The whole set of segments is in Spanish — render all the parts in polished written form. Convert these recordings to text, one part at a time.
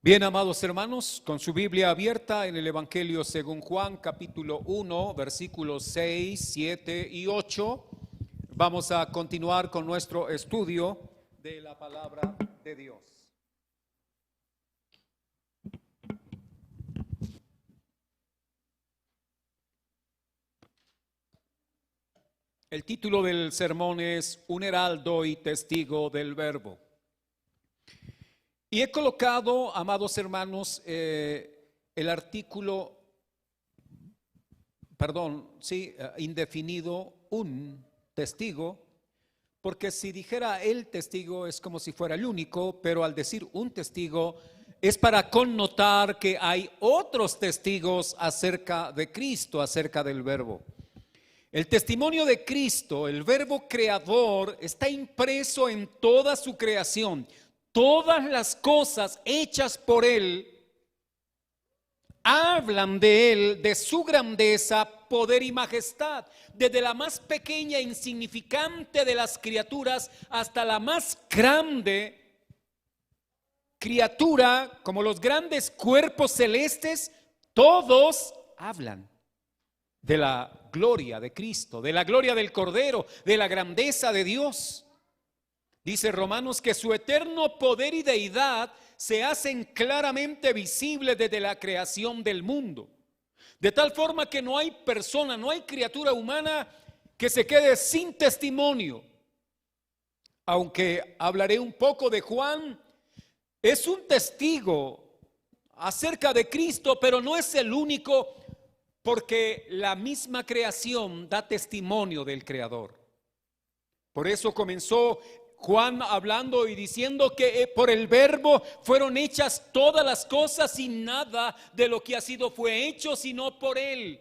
Bien, amados hermanos, con su Biblia abierta en el Evangelio según Juan, capítulo 1, versículos 6, 7 y 8, vamos a continuar con nuestro estudio de la palabra de Dios. El título del sermón es Un heraldo y testigo del verbo. Y he colocado, amados hermanos, el artículo, indefinido, un testigo, porque si dijera el testigo es como si fuera el único, pero al decir un testigo es para connotar que hay otros testigos acerca de Cristo, acerca del verbo. El testimonio de Cristo, el verbo creador, está impreso en toda su creación. Todas las cosas hechas por Él hablan de Él, de su grandeza, poder y majestad. Desde la más pequeña e insignificante de las criaturas hasta la más grande criatura, como los grandes cuerpos celestes, todos hablan de la gloria de Cristo, de la gloria del Cordero, de la grandeza de Dios. Dice Romanos que su eterno poder y deidad se hacen claramente visibles desde la creación del mundo. De tal forma que no hay persona, no hay criatura humana que se quede sin testimonio. Aunque hablaré un poco de Juan, es un testigo acerca de Cristo, pero no es el único, porque la misma creación da testimonio del Creador. Por eso comenzó Juan hablando y diciendo que por el verbo fueron hechas todas las cosas y nada de lo que ha sido fue hecho sino por Él.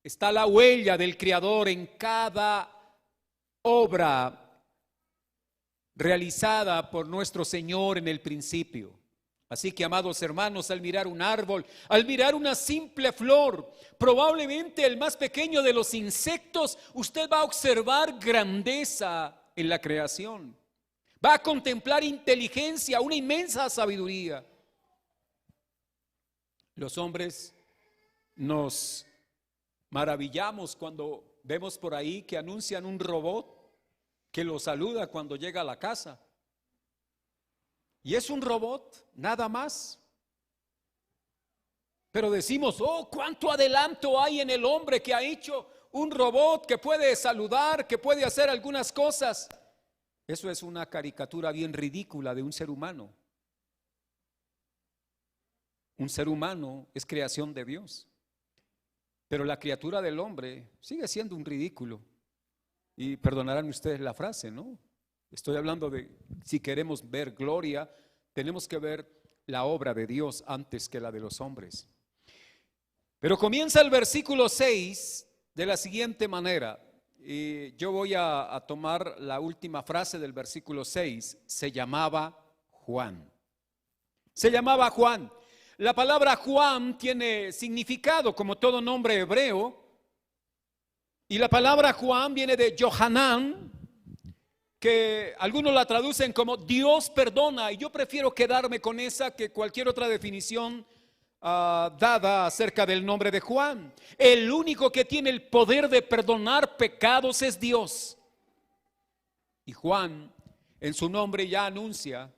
Está la huella del Creador en cada obra realizada por nuestro Señor en el principio. Así que, amados hermanos, al mirar un árbol, al mirar una simple flor, probablemente el más pequeño de los insectos, usted va a observar grandeza en la creación. Va a contemplar inteligencia, una inmensa sabiduría. Los hombres nos maravillamos cuando vemos por ahí que anuncian un robot que lo saluda cuando llega a la casa. Y es un robot, nada más. Pero decimos, oh, cuánto adelanto hay en el hombre que ha hecho un robot que puede saludar, que puede hacer algunas cosas. Eso es una caricatura bien ridícula de un ser humano. Un ser humano es creación de Dios. Pero la criatura del hombre sigue siendo un ridículo. Y perdonarán ustedes la frase, ¿no? Estoy hablando de, si queremos ver gloria, tenemos que ver la obra de Dios antes que la de los hombres. Pero comienza el versículo 6 de la siguiente manera. Y yo voy a tomar la última frase del versículo 6. Se llamaba Juan. Se llamaba Juan. La palabra Juan tiene significado como todo nombre hebreo. Y la palabra Juan viene de Yohanan, que algunos la traducen como Dios perdona, y yo prefiero quedarme con esa que cualquier otra definición dada acerca del nombre de Juan. El único que tiene el poder de perdonar pecados es Dios. Y Juan en su nombre ya anuncia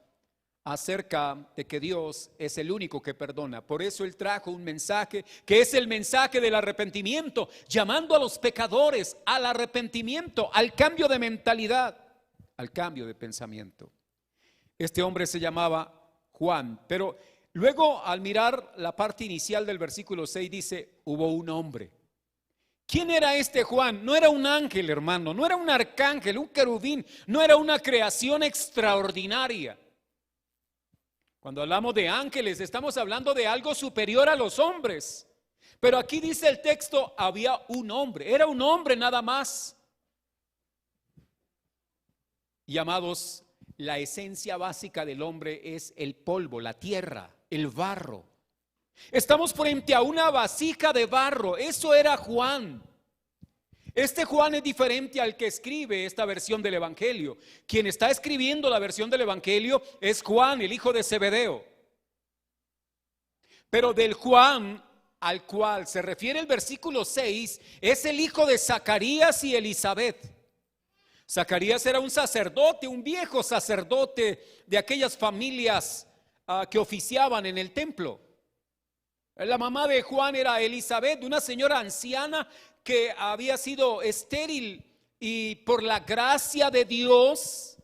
acerca de que Dios es el único que perdona. Por eso él trajo un mensaje que es el mensaje del arrepentimiento, llamando a los pecadores al arrepentimiento, al cambio de mentalidad, al cambio de pensamiento. Este hombre se llamaba Juan, pero luego al mirar la parte inicial del versículo 6 dice, hubo un hombre. ¿Quién era este Juan? No era un ángel, hermano, no era un arcángel, un querubín, no era una creación extraordinaria. Cuando hablamos de ángeles, estamos hablando de algo superior a los hombres. Pero aquí dice el texto, había un hombre, era un hombre nada más. Y amados, la esencia básica del hombre es el polvo, la tierra, el barro. Estamos frente a una vasija de barro, eso era Juan. Este Juan es diferente al que escribe esta versión del Evangelio. Quien está escribiendo la versión del Evangelio es Juan, el hijo de Zebedeo. Pero del Juan al cual se refiere el versículo 6 es el hijo de Zacarías y Elizabeth. Zacarías era un sacerdote, un viejo sacerdote de aquellas familias que oficiaban en el templo. La mamá de Juan era Elizabeth, una señora anciana que había sido estéril, y por la gracia de Dios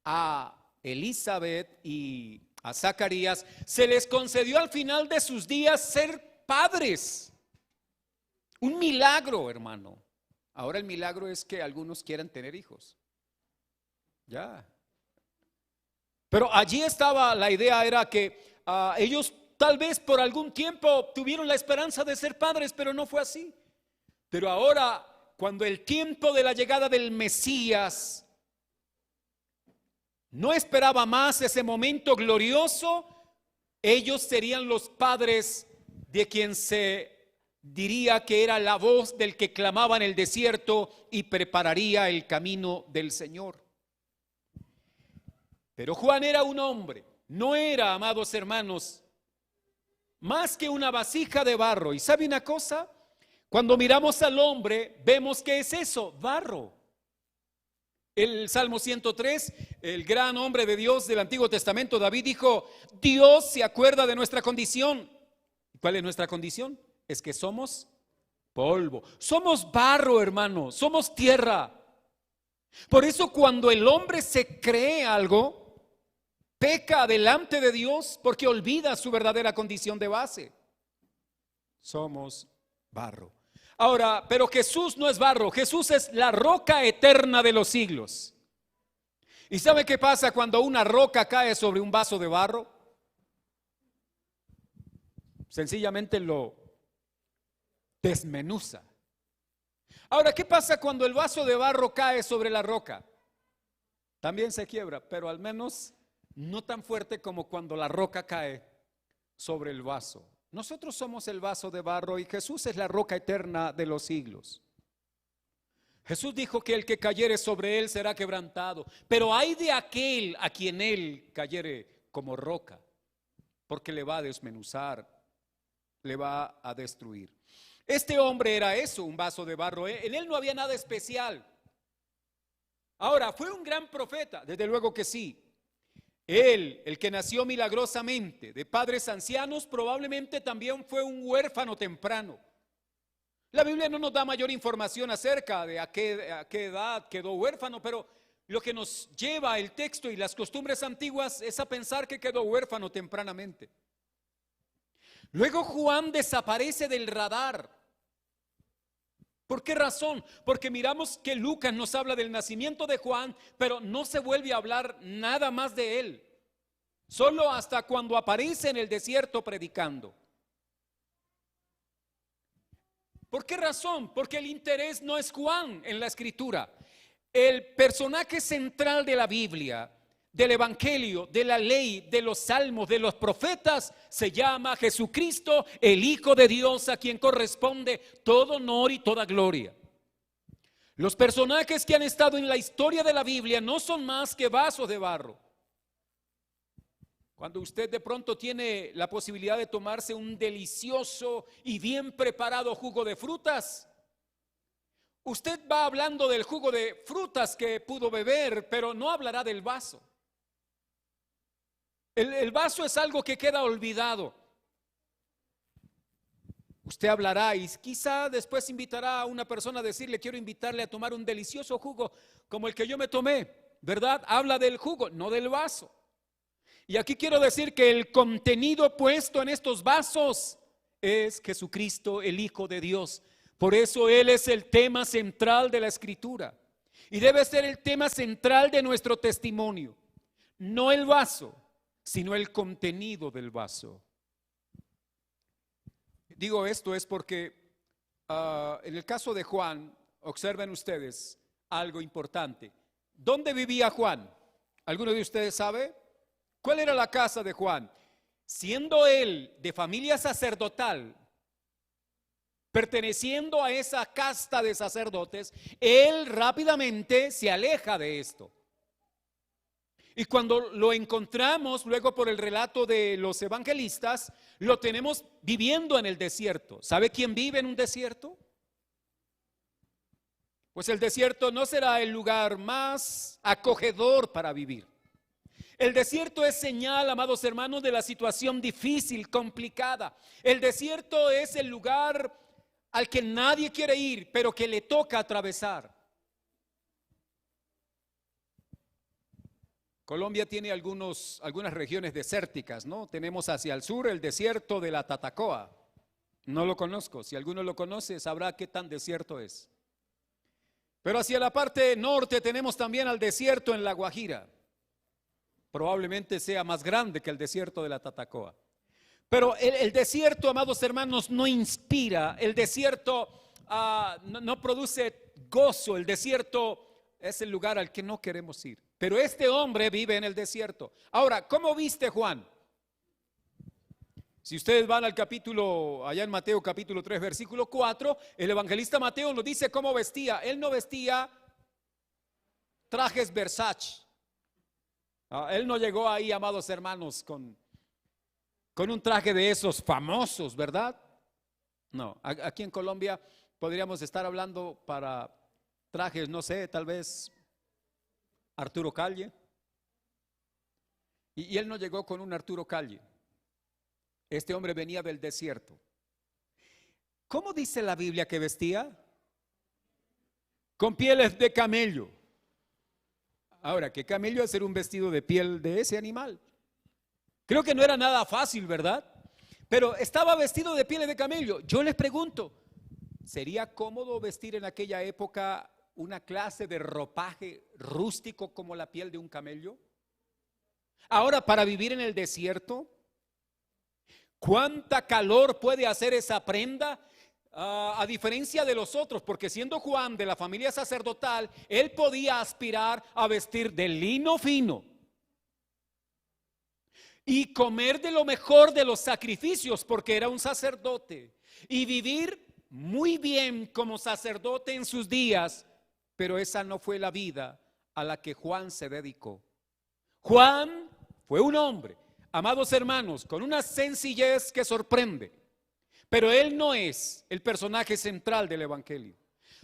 a Elizabeth y a Zacarías se les concedió al final de sus días ser padres. Un milagro, hermano. Ahora el milagro es que algunos quieran tener hijos. Ya. Pero allí estaba la idea, era que ellos tal vez por algún tiempo tuvieron la esperanza de ser padres, pero no fue así. Pero ahora, cuando el tiempo de la llegada del Mesías no esperaba más ese momento glorioso, ellos serían los padres de quien se diría que era la voz del que clamaba en el desierto y prepararía el camino del Señor. Pero Juan era un hombre, no era, amados hermanos, más que una vasija de barro. ¿Y sabe una cosa? Cuando miramos al hombre, vemos que es eso, barro. El Salmo 103, el gran hombre de Dios del Antiguo Testamento, David dijo: Dios se acuerda de nuestra condición. ¿Cuál es nuestra condición? Es que somos polvo, somos barro, hermano, somos tierra. Por eso cuando el hombre se cree algo, peca delante de Dios porque olvida su verdadera condición de base. Somos barro. Ahora, pero Jesús no es barro, Jesús es la roca eterna de los siglos. ¿Y sabe qué pasa cuando una roca cae sobre un vaso de barro? Sencillamente lo desmenuza. Ahora, ¿qué pasa cuando el vaso de barro cae sobre la roca? También se quiebra, pero al menos no tan fuerte como cuando la roca cae sobre el vaso. Nosotros somos el vaso de barro y Jesús es la roca eterna de los siglos. Jesús dijo que el que cayere sobre él será quebrantado, pero hay de aquel a quien él cayere como roca, porque le va a desmenuzar, le va a destruir. Este hombre era eso, un vaso de barro. En él no había nada especial. Ahora, ¿fue un gran profeta? Desde luego que sí. Él, el que nació milagrosamente de padres ancianos, probablemente también fue un huérfano temprano. La Biblia no nos da mayor información acerca de a qué edad quedó huérfano, pero lo que nos lleva el texto y las costumbres antiguas es a pensar que quedó huérfano tempranamente. Luego Juan desaparece del radar. ¿Por qué razón? Porque miramos que Lucas nos habla del nacimiento de Juan, pero no se vuelve a hablar nada más de él. Solo hasta cuando aparece en el desierto predicando. ¿Por qué razón? Porque el interés no es Juan en la escritura. El personaje central de la Biblia, del Evangelio, de la ley, de los salmos, de los profetas, se llama Jesucristo, el Hijo de Dios, a quien corresponde todo honor y toda gloria. Los personajes que han estado en la historia de la Biblia no son más que vasos de barro. Cuando usted de pronto tiene la posibilidad de tomarse un delicioso y bien preparado jugo de frutas, usted va hablando del jugo de frutas que pudo beber, pero no hablará del vaso. El vaso es algo que queda olvidado. Usted hablará y quizá después invitará a una persona a decirle: quiero invitarle a tomar un delicioso jugo como el que yo me tomé, ¿verdad? Habla del jugo, no del vaso. Y aquí quiero decir que el contenido puesto en estos vasos es Jesucristo, el Hijo de Dios. Por eso Él es el tema central de la Escritura y debe ser el tema central de nuestro testimonio. No el vaso, sino el contenido del vaso. Digo esto es porque en el caso de Juan, observen ustedes algo importante. ¿Dónde vivía Juan? ¿Alguno de ustedes sabe? ¿Cuál era la casa de Juan? Siendo él de familia sacerdotal, perteneciendo a esa casta de sacerdotes, él rápidamente se aleja de esto. Y cuando lo encontramos luego por el relato de los evangelistas, lo tenemos viviendo en el desierto. ¿Sabe quién vive en un desierto? Pues el desierto no será el lugar más acogedor para vivir. El desierto es señal, amados hermanos, de la situación difícil, complicada. El desierto es el lugar al que nadie quiere ir, pero que le toca atravesar. Colombia tiene algunas regiones desérticas, ¿no? Tenemos hacia el sur el desierto de la Tatacoa. No lo conozco, si alguno lo conoce sabrá qué tan desierto es. Pero hacia la parte norte tenemos también al desierto en La Guajira. Probablemente sea más grande que el desierto de la Tatacoa. Pero el desierto, amados hermanos, no inspira. El desierto no produce gozo. El desierto es el lugar al que no queremos ir. Pero este hombre vive en el desierto. Ahora, ¿cómo viste Juan? Si ustedes van al capítulo, allá en Mateo capítulo 3, versículo 4, el evangelista Mateo nos dice cómo vestía. Él no vestía trajes Versace. Él no llegó ahí, amados hermanos, con un traje de esos famosos, ¿verdad? No, aquí en Colombia podríamos estar hablando para trajes, no sé, tal vez Arturo Calle. Y él no llegó con un Arturo Calle. Este hombre venía del desierto. ¿Cómo dice la Biblia que vestía? Con pieles de camello. Ahora, ¿qué camello hacer un vestido de piel de ese animal? Creo que no era nada fácil, ¿verdad? Pero estaba vestido de pieles de camello. Yo les pregunto, ¿sería cómodo vestir en aquella época una clase de ropaje rústico como la piel de un camello? Ahora, para vivir en el desierto, ¿cuánta calor puede hacer esa prenda? A diferencia de los otros, porque siendo Juan de la familia sacerdotal, él podía aspirar a vestir de lino fino y comer de lo mejor de los sacrificios, porque era un sacerdote, y vivir muy bien como sacerdote en sus días. Pero esa no fue la vida a la que Juan se dedicó. Juan fue un hombre, amados hermanos, con una sencillez que sorprende. Pero él no es el personaje central del evangelio.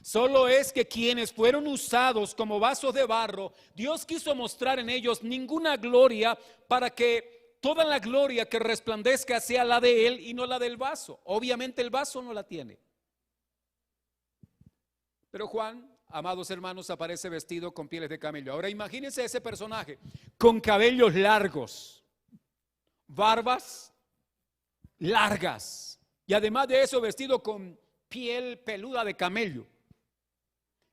Solo es que quienes fueron usados como vasos de barro, Dios quiso mostrar en ellos ninguna gloria, para que toda la gloria que resplandezca sea la de él y no la del vaso. Obviamente el vaso no la tiene. Pero Juan, amados hermanos, aparece vestido con pieles de camello. Ahora imagínense ese personaje con cabellos largos, barbas largas, y además de eso vestido con piel peluda de camello.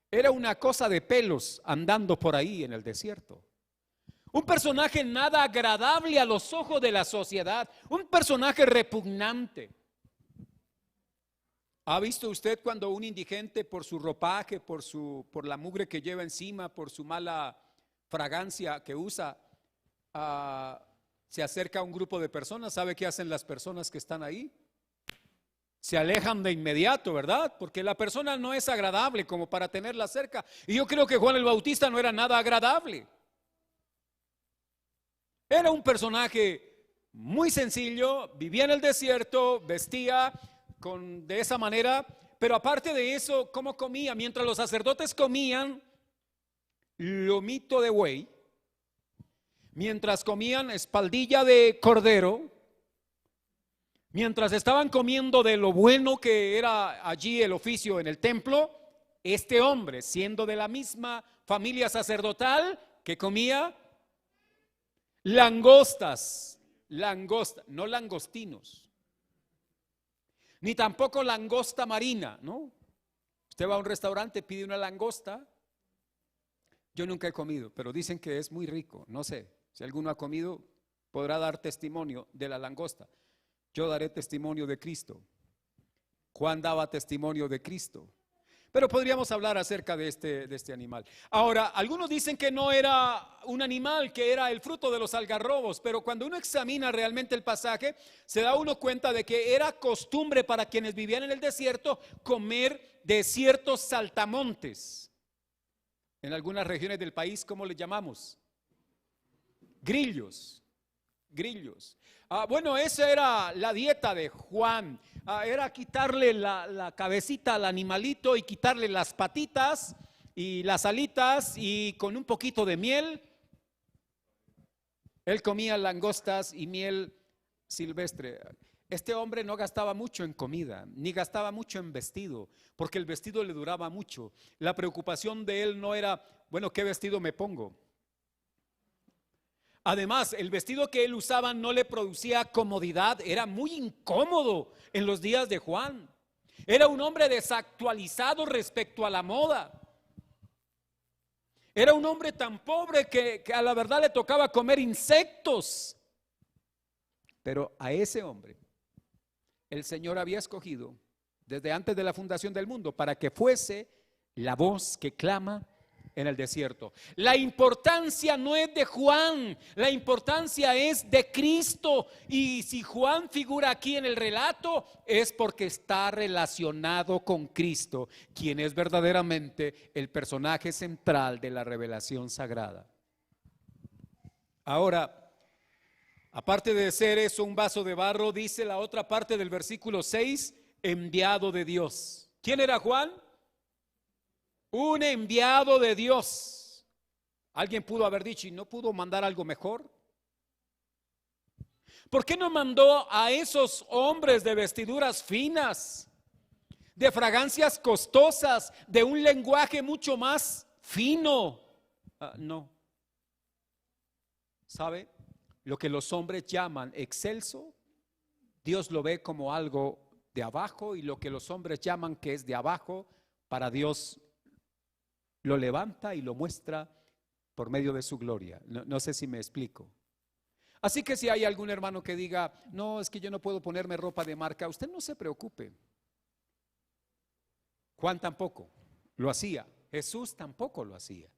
Era una cosa de pelos andando por ahí en el desierto. Un personaje nada agradable a los ojos de la sociedad, un personaje repugnante. ¿Ha visto usted cuando un indigente, por su ropaje, por la mugre que lleva encima, por su mala fragancia que usa, se acerca a un grupo de personas? ¿Sabe qué hacen las personas que están ahí? Se alejan de inmediato, ¿verdad? Porque la persona no es agradable como para tenerla cerca. Y yo creo que Juan el Bautista no era nada agradable. Era un personaje muy sencillo, vivía en el desierto, vestía de esa manera, pero aparte de eso, ¿cómo comía? Mientras los sacerdotes comían lomito de buey, mientras comían espaldilla de cordero, mientras estaban comiendo de lo bueno que era allí el oficio en el templo, este hombre, siendo de la misma familia sacerdotal, que comía langostas, no langostinos, ni tampoco langosta marina, ¿no? Usted va a un restaurante, pide una langosta. Yo nunca he comido, pero dicen que es muy rico. No sé, si alguno ha comido, podrá dar testimonio de la langosta. Yo daré testimonio de Cristo. Juan daba testimonio de Cristo. Pero podríamos hablar acerca de este animal. Ahora, algunos dicen que no era un animal, que era el fruto de los algarrobos, pero cuando uno examina realmente el pasaje, se da uno cuenta de que era costumbre para quienes vivían en el desierto comer de ciertos saltamontes. En algunas regiones del país, ¿cómo le llamamos? Grillos. Grillos. Bueno, esa era la dieta de Juan. Era quitarle la cabecita al animalito y quitarle las patitas y las alitas, y con un poquito de miel. Él comía langostas y miel silvestre. Este hombre no gastaba mucho en comida, ni gastaba mucho en vestido, porque el vestido le duraba mucho. La preocupación de él no era, bueno, ¿qué vestido me pongo? Además, el vestido que él usaba no le producía comodidad, era muy incómodo en los días de Juan. Era un hombre desactualizado respecto a la moda. Era un hombre tan pobre que a la verdad le tocaba comer insectos. Pero a ese hombre el Señor había escogido desde antes de la fundación del mundo para que fuese la voz que clama en el desierto. La importancia no es de Juan, la importancia es de Cristo. Y si Juan figura aquí en el relato, es porque está relacionado con Cristo, quien es verdaderamente el personaje central de la revelación sagrada. Ahora, aparte de ser eso un vaso de barro, dice la otra parte del versículo 6, enviado de Dios. ¿Quién era Juan? Un enviado de Dios. Alguien pudo haber dicho, ¿y no pudo mandar algo mejor? ¿Por qué no mandó a esos hombres de vestiduras finas, de fragancias costosas, de un lenguaje mucho más fino? No. ¿Sabe? Lo que los hombres llaman excelso, Dios lo ve como algo de abajo, y lo que los hombres llaman que es de abajo, para Dios lo levanta y lo muestra por medio de su gloria. No sé si me explico. Así que si hay algún hermano que diga, no, es que yo no puedo ponerme ropa de marca, usted no se preocupe. Juan tampoco lo hacía, Jesús tampoco lo hacía.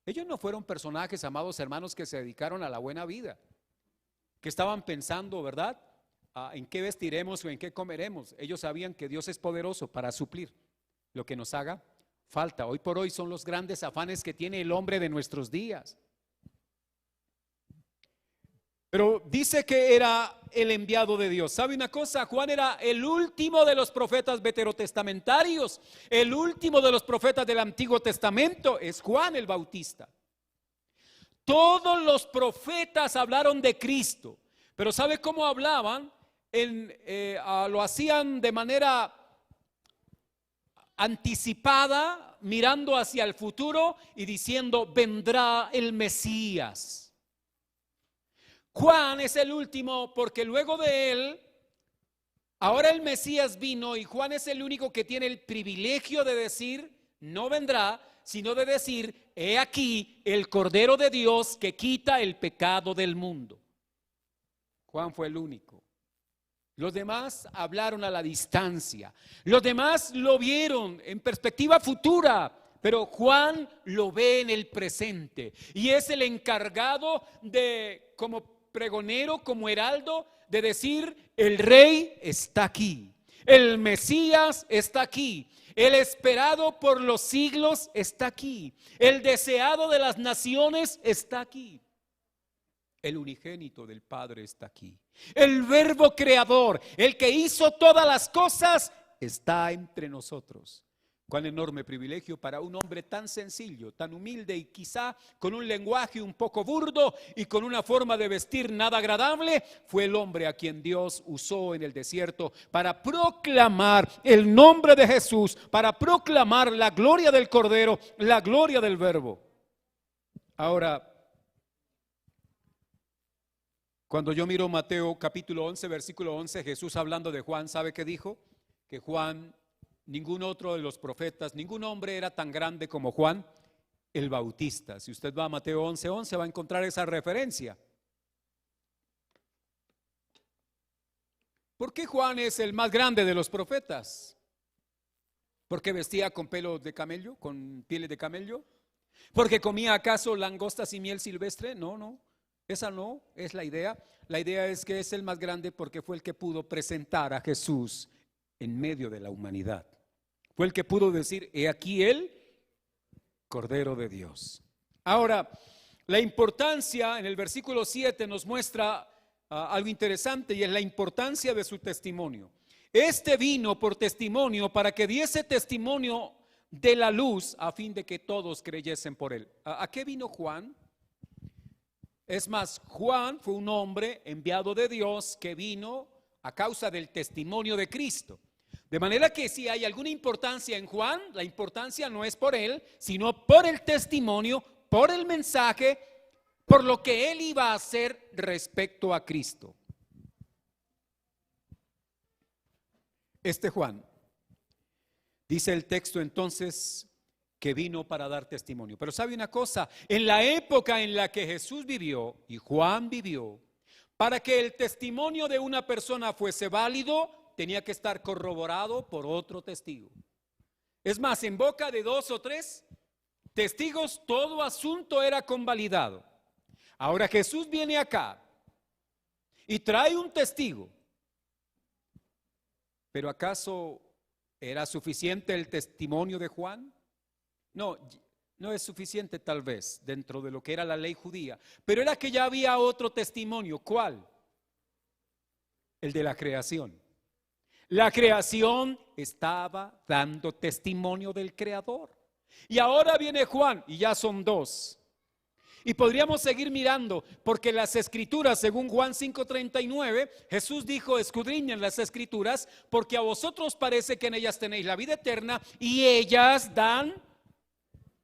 Ellos no fueron personajes, amados hermanos, que se dedicaron a la buena vida, que estaban pensando, ¿verdad?, en qué vestiremos o en qué comeremos. Ellos sabían que Dios es poderoso para suplir lo que nos haga falta. Hoy por hoy son los grandes afanes que tiene el hombre de nuestros días. Pero dice que era el enviado de Dios. ¿Sabe una cosa? Juan era el último de los profetas veterotestamentarios, el último de los profetas del Antiguo Testamento. Es Juan el Bautista. Todos los profetas hablaron de Cristo, pero ¿sabe cómo hablaban? Lo hacían de manera anticipada, mirando hacia el futuro y diciendo, vendrá el Mesías. Juan es el último porque luego de él, ahora el Mesías vino, y Juan es el único que tiene el privilegio de decir, no vendrá, sino de decir, he aquí el Cordero de Dios que quita el pecado del mundo. Juan fue el único. Los demás hablaron a la distancia. Los demás lo vieron en perspectiva futura, pero Juan lo ve en el presente. Y es el encargado de, como pregonero, como heraldo, de decir, el Rey está aquí. El Mesías está aquí. El esperado por los siglos está aquí. El deseado de las naciones está aquí. El unigénito del Padre está aquí. El Verbo creador, el que hizo todas las cosas, está entre nosotros. Cuán enorme privilegio para un hombre tan sencillo, tan humilde, y quizá con un lenguaje un poco burdo y con una forma de vestir nada agradable. Fue el hombre a quien Dios usó en el desierto para proclamar el nombre de Jesús, para proclamar la gloria del Cordero, la gloria del Verbo. Ahora, cuando yo miro Mateo capítulo 11, versículo 11, Jesús hablando de Juan, ¿sabe qué dijo? Que Juan, ningún otro de los profetas, ningún hombre era tan grande como Juan el Bautista. Si usted va a Mateo 11, 11, va a encontrar esa referencia. ¿Por qué Juan es el más grande de los profetas? ¿Porque vestía con pelos de camello, con pieles de camello? ¿Porque comía acaso langostas y miel silvestre? No, no, esa no es la idea. La idea es que es el más grande porque fue el que pudo presentar a Jesús en medio de la humanidad. Fue el que pudo decir, he aquí el Cordero de Dios. Ahora, la importancia en el versículo 7 nos muestra algo interesante, y es la importancia de su testimonio. Este vino por testimonio para que diese testimonio de la luz a fin de que todos creyesen por él. ¿A qué vino Juan? Es más, Juan fue un hombre enviado de Dios que vino a causa del testimonio de Cristo. De manera que si hay alguna importancia en Juan, la importancia no es por él, sino por el testimonio, por el mensaje, por lo que él iba a hacer respecto a Cristo. Este Juan, dice el texto entonces, que vino para dar testimonio. Pero sabe una cosa, en la época en la que Jesús vivió y Juan vivió, para que el testimonio de una persona fuese válido, tenía que estar corroborado por otro testigo. Es más, en boca de 2 o 3 testigos todo asunto era convalidado. Ahora Jesús viene acá y trae un testigo. ¿Pero acaso era suficiente el testimonio de Juan? No, no es suficiente tal vez dentro de lo que era la ley judía, pero era que ya había otro testimonio. ¿Cuál? El de la creación. La creación estaba dando testimonio del Creador. Y ahora viene Juan y ya son 2. Y podríamos seguir mirando, porque las Escrituras, según Juan 5:39, Jesús dijo, escudriñen las Escrituras, porque a vosotros parece que en ellas tenéis la vida eterna, y ellas dan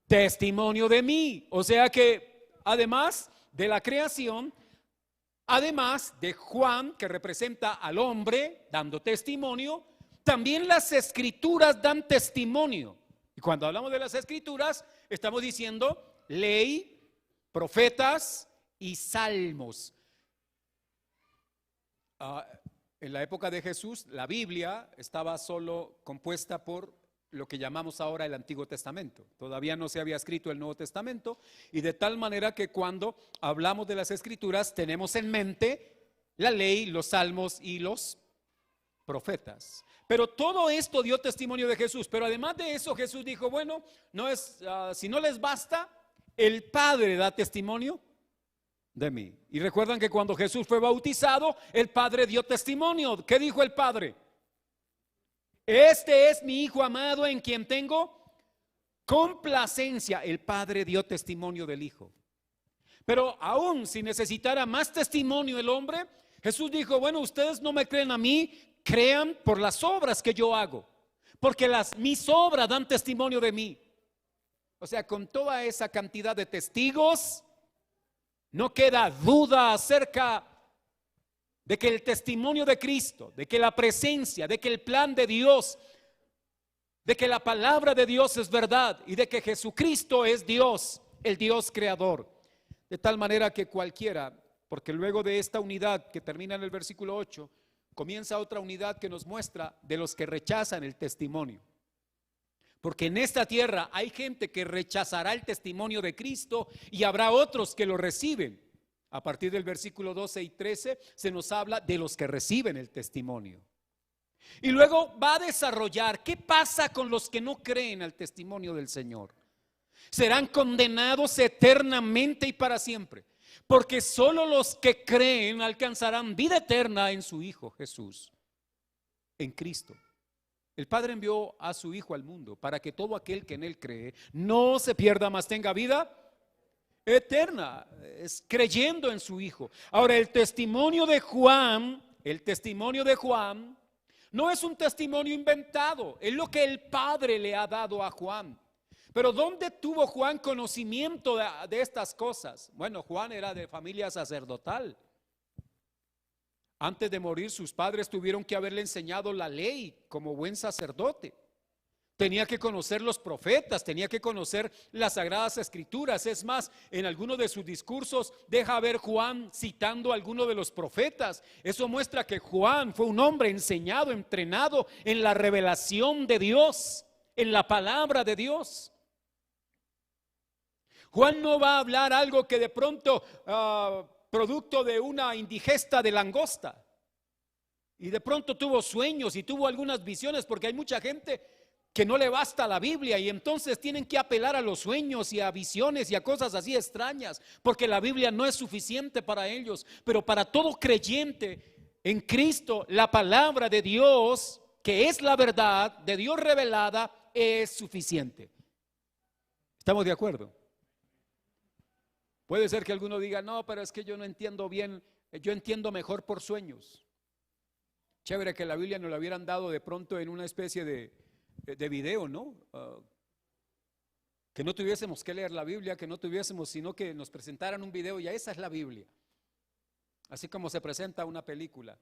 testimonio de mí. O sea que, además de la creación, además de Juan, que representa al hombre, dando testimonio, también las Escrituras dan testimonio. Y cuando hablamos de las Escrituras, estamos diciendo ley, profetas y salmos. En la época de Jesús, la Biblia estaba solo compuesta por lo que llamamos ahora el Antiguo Testamento. Todavía no se había escrito el Nuevo Testamento, y de tal manera que cuando hablamos de las Escrituras tenemos en mente la ley, los salmos y los profetas. Pero todo esto dio testimonio de Jesús. Pero además de eso, Jesús dijo, bueno, no es, si no les basta, el Padre da testimonio de mí. Y recuerdan que cuando Jesús fue bautizado, el Padre dio testimonio. ¿Qué dijo el Padre? Este es mi Hijo amado en quien tengo complacencia. El Padre dio testimonio del Hijo. Pero aún si necesitara más testimonio el hombre, Jesús dijo, bueno, ustedes no me creen a mí, crean por las obras que yo hago, porque mis obras dan testimonio de mí. O sea, con toda esa cantidad de testigos, no queda duda acerca de que el testimonio de Cristo, de que la presencia, de que el plan de Dios, de que la palabra de Dios es verdad y de que Jesucristo es Dios, el Dios creador. De tal manera que cualquiera, porque luego de esta unidad que termina en el versículo 8, comienza otra unidad que nos muestra de los que rechazan el testimonio. Porque en esta tierra hay gente que rechazará el testimonio de Cristo y habrá otros que lo reciben. A partir del versículo 12 y 13 se nos habla de los que reciben el testimonio. Y luego va a desarrollar qué pasa con los que no creen al testimonio del Señor. Serán condenados eternamente y para siempre, porque solo los que creen alcanzarán vida eterna en su Hijo Jesús, en Cristo. El Padre envió a su Hijo al mundo para que todo aquel que en Él cree no se pierda, mas tenga vida eterna, es creyendo en su Hijo. Ahora, el testimonio de Juan no es un testimonio inventado, es lo que el Padre le ha dado a Juan. Pero ¿dónde tuvo Juan conocimiento de estas cosas? Bueno, Juan era de familia sacerdotal. Antes de morir, sus padres tuvieron que haberle enseñado la ley como buen sacerdote. Tenía que conocer los profetas, tenía que conocer las sagradas escrituras. Es más, en alguno de sus discursos deja ver Juan citando a alguno de los profetas. Eso muestra que Juan fue un hombre enseñado, entrenado en la revelación de Dios, en la palabra de Dios. Juan no va a hablar algo que de pronto, producto de una indigesta de langosta, y de pronto tuvo sueños y tuvo algunas visiones, porque hay mucha gente que no le basta la Biblia y entonces tienen que apelar a los sueños y a visiones y a cosas así extrañas, porque la Biblia no es suficiente para ellos. Pero para todo creyente en Cristo, la palabra de Dios, que es la verdad de Dios revelada, es suficiente. ¿Estamos de acuerdo? Puede ser que alguno diga, no, pero es que yo no entiendo bien, yo entiendo mejor por sueños. Chévere que la Biblia nos la hubieran dado de pronto en una especie de video, ¿no? Que no tuviésemos que leer la Biblia, que no tuviésemos, sino que nos presentaran un video, y esa es la Biblia. Así como se presenta una película.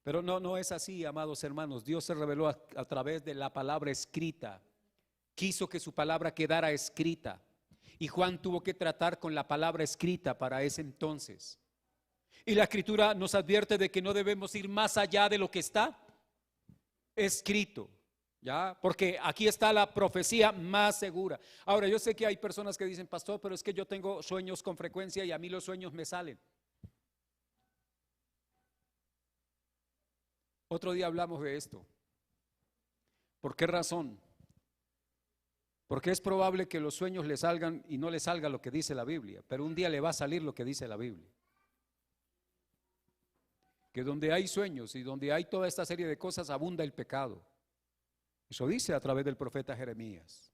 Pero no es así, amados hermanos. Dios se reveló a través de la palabra escrita. Quiso que su palabra quedara escrita. Y Juan tuvo que tratar con la palabra escrita para ese entonces. Y la escritura nos advierte de que no debemos ir más allá de lo que está escrito, ¿ya? Porque aquí está la profecía más segura. Ahora, yo sé que hay personas que dicen, pastor, pero es que yo tengo sueños con frecuencia y a mí los sueños me salen. Otro día hablamos de esto. ¿Por qué razón? Porque es probable que los sueños le salgan y no le salga lo que dice la Biblia, pero un día le va a salir lo que dice la Biblia. Que donde hay sueños y donde hay toda esta serie de cosas abunda el pecado. Eso dice a través del profeta Jeremías.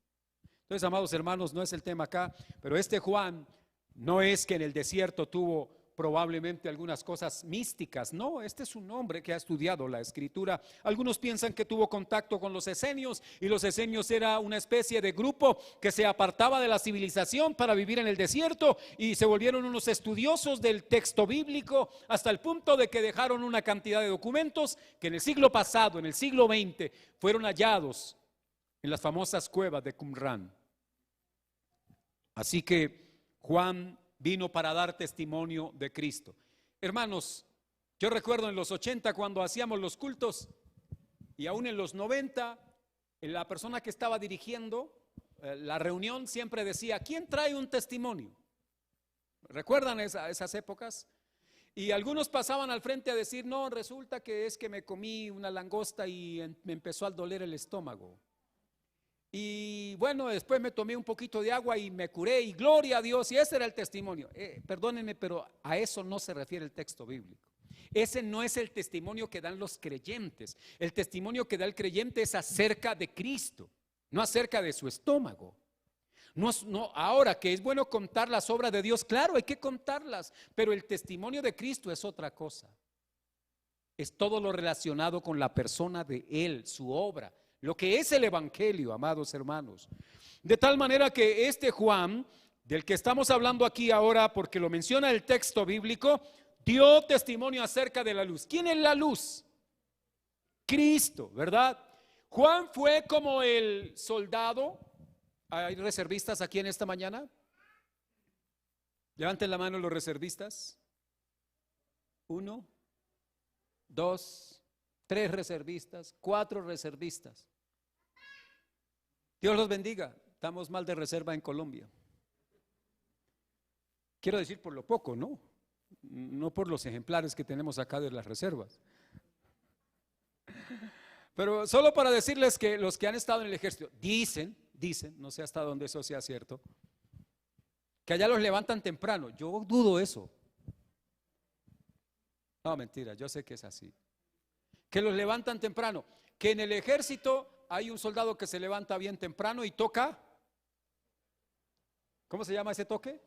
Entonces, amados hermanos, no es el tema acá, pero este Juan no es que en el desierto tuvo probablemente algunas cosas místicas. No, este es un hombre que ha estudiado la escritura. Algunos piensan que tuvo contacto con los esenios, y los esenios era una especie de grupo que se apartaba de la civilización para vivir en el desierto, y se volvieron unos estudiosos del texto bíblico hasta el punto de que dejaron una cantidad de documentos que en el siglo pasado, en el siglo XX, fueron hallados en las famosas cuevas de Qumran. Así que Juan vino para dar testimonio de Cristo. Hermanos, yo recuerdo en los 80 cuando hacíamos los cultos, y aún en los 90, la persona que estaba dirigiendo la reunión siempre decía, ¿quién trae un testimonio? ¿Recuerdan esas épocas? Y algunos pasaban al frente a decir, no, resulta que es que me comí una langosta y me empezó a doler el estómago. Y bueno, después me tomé un poquito de agua y me curé, y gloria a Dios, y ese era el testimonio. Perdónenme, pero a eso no se refiere el texto bíblico. Ese no es el testimonio que dan los creyentes. El testimonio que da el creyente es acerca de Cristo, no acerca de su estómago. Ahora que es bueno contar las obras de Dios, claro, hay que contarlas, pero el testimonio de Cristo es otra cosa. Es todo lo relacionado con la persona de Él, su obra, lo que es el evangelio, amados hermanos. De tal manera que este Juan, del que estamos hablando aquí ahora, porque lo menciona el texto bíblico, dio testimonio acerca de la luz. ¿Quién es la luz? Cristo, ¿verdad? Juan fue como el soldado. ¿Hay reservistas aquí en esta mañana? Levanten la mano los reservistas. 1, 2, 3 reservistas, 4 reservistas. Dios los bendiga. Estamos mal de reserva en Colombia. Quiero decir por lo poco, ¿no? No por los ejemplares que tenemos acá de las reservas. Pero solo para decirles que los que han estado en el ejército dicen, no sé hasta dónde eso sea cierto, que allá los levantan temprano. Yo dudo eso. No, mentira, yo sé que es así. Que los levantan temprano. Que en el ejército hay un soldado que se levanta bien temprano y toca. ¿Cómo se llama ese toque?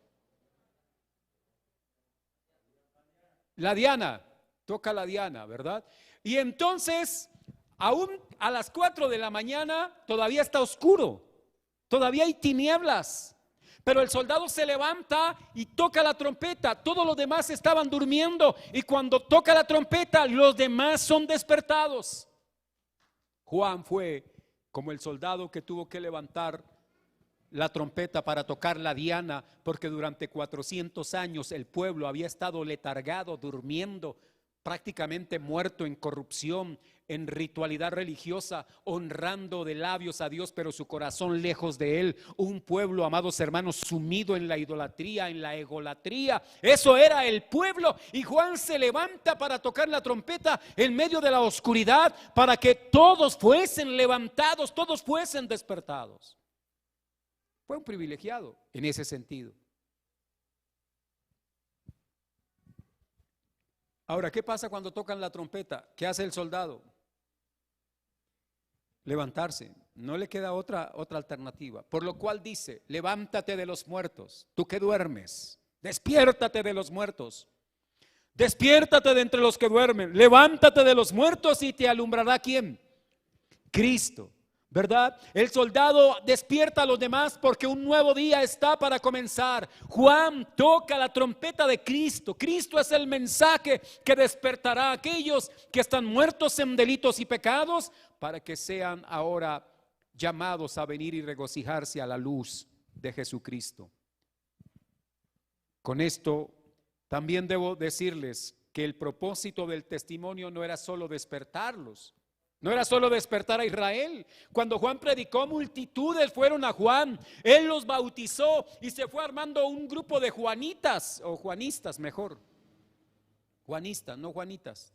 La diana. Toca la diana, ¿verdad? Y entonces, aún a las 4 de la mañana todavía está oscuro. Todavía hay tinieblas. Pero el soldado se levanta y toca la trompeta. Todos los demás estaban durmiendo, y cuando toca la trompeta, los demás son despertados. Juan fue como el soldado que tuvo que levantar la trompeta para tocar la diana, porque durante 400 años el pueblo había estado letargado, durmiendo, prácticamente muerto en corrupción, en ritualidad religiosa, honrando de labios a Dios, pero su corazón lejos de Él. Un pueblo, amados hermanos, sumido en la idolatría, en la egolatría. Eso era el pueblo. Y Juan se levanta para tocar la trompeta en medio de la oscuridad, para que todos fuesen levantados, todos fuesen despertados. Fue un privilegiado en ese sentido. Ahora, ¿qué pasa cuando tocan la trompeta? ¿Qué hace el soldado? Levantarse. No le queda otra alternativa. Por lo cual dice: levántate de los muertos, tú que duermes, despiértate de los muertos, despiértate de entre los que duermen, levántate de los muertos y te alumbrará ¿quién? Cristo. ¿Verdad? El soldado despierta a los demás porque un nuevo día está para comenzar. Juan toca la trompeta de Cristo. Cristo es el mensaje que despertará a aquellos que están muertos en delitos y pecados, para que sean ahora llamados a venir y regocijarse a la luz de Jesucristo. Con esto también debo decirles que el propósito del testimonio no era solo despertarlos. No era solo despertar a Israel. Cuando Juan predicó, multitudes fueron a Juan. Él los bautizó y se fue armando un grupo de juanitas, o juanistas mejor. Juanistas, no juanitas.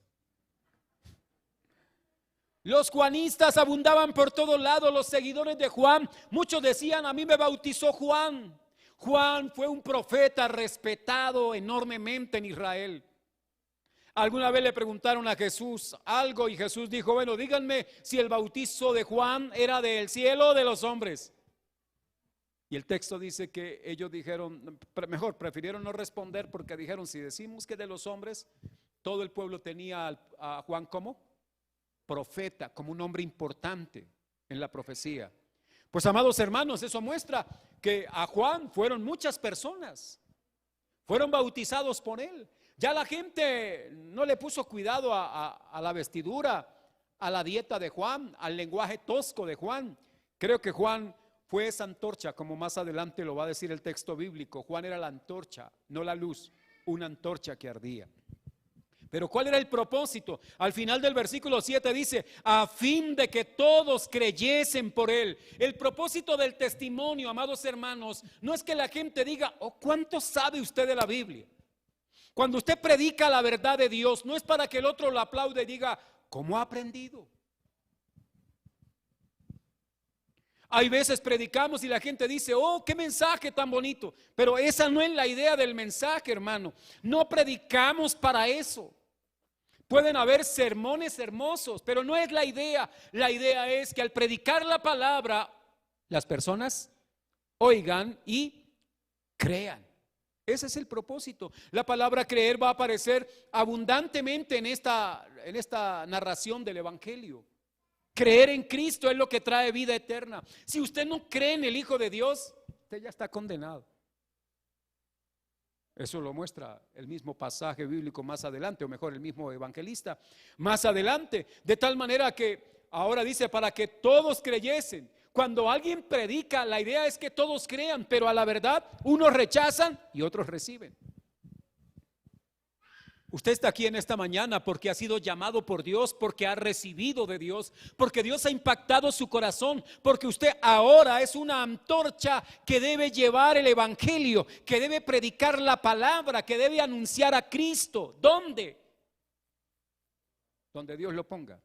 Los juanistas abundaban por todos lados, los seguidores de Juan. Muchos decían: a mí me bautizó Juan. Juan fue un profeta respetado enormemente en Israel. Alguna vez le preguntaron a Jesús algo y Jesús dijo: bueno, díganme si el bautizo de Juan era del cielo o de los hombres. Y el texto dice que ellos dijeron, prefirieron no responder, porque dijeron: si decimos que de los hombres, todo el pueblo tenía a Juan como profeta, como un hombre importante en la profecía. Pues, amados hermanos, eso muestra que a Juan fueron muchas personas, fueron bautizados por él. Ya la gente no le puso cuidado a la vestidura, a la dieta de Juan, al lenguaje tosco de Juan. Creo que Juan fue esa antorcha, como más adelante lo va a decir el texto bíblico. Juan era la antorcha, no la luz, una antorcha que ardía. Pero ¿cuál era el propósito? Al final del versículo 7 dice: a fin de que todos creyesen por él. El propósito del testimonio, amados hermanos, no es que la gente diga: oh, ¿cuánto sabe usted de la Biblia? Cuando usted predica la verdad de Dios, no es para que el otro lo aplaude y diga: ¿cómo ha aprendido? Hay veces predicamos y la gente dice: oh, qué mensaje tan bonito. Pero esa no es la idea del mensaje, hermano. No predicamos para eso. Pueden haber sermones hermosos, pero no es la idea. La idea es que al predicar la palabra, las personas oigan y crean. Ese es el propósito. La palabra creer va a aparecer abundantemente en esta narración del Evangelio. Creer en Cristo es lo que trae vida eterna. Si usted no cree en el Hijo de Dios, usted ya está condenado. Eso lo muestra el mismo pasaje bíblico más adelante, o mejor, el mismo evangelista más adelante. De tal manera que ahora dice: para que todos creyesen. Cuando alguien predica, la idea es que todos crean, pero a la verdad unos rechazan y otros reciben. Usted está aquí en esta mañana porque ha sido llamado por Dios, porque ha recibido de Dios, porque Dios ha impactado su corazón, porque usted ahora es una antorcha que debe llevar el evangelio, que debe predicar la palabra, que debe anunciar a Cristo. ¿Dónde? Donde Dios lo ponga.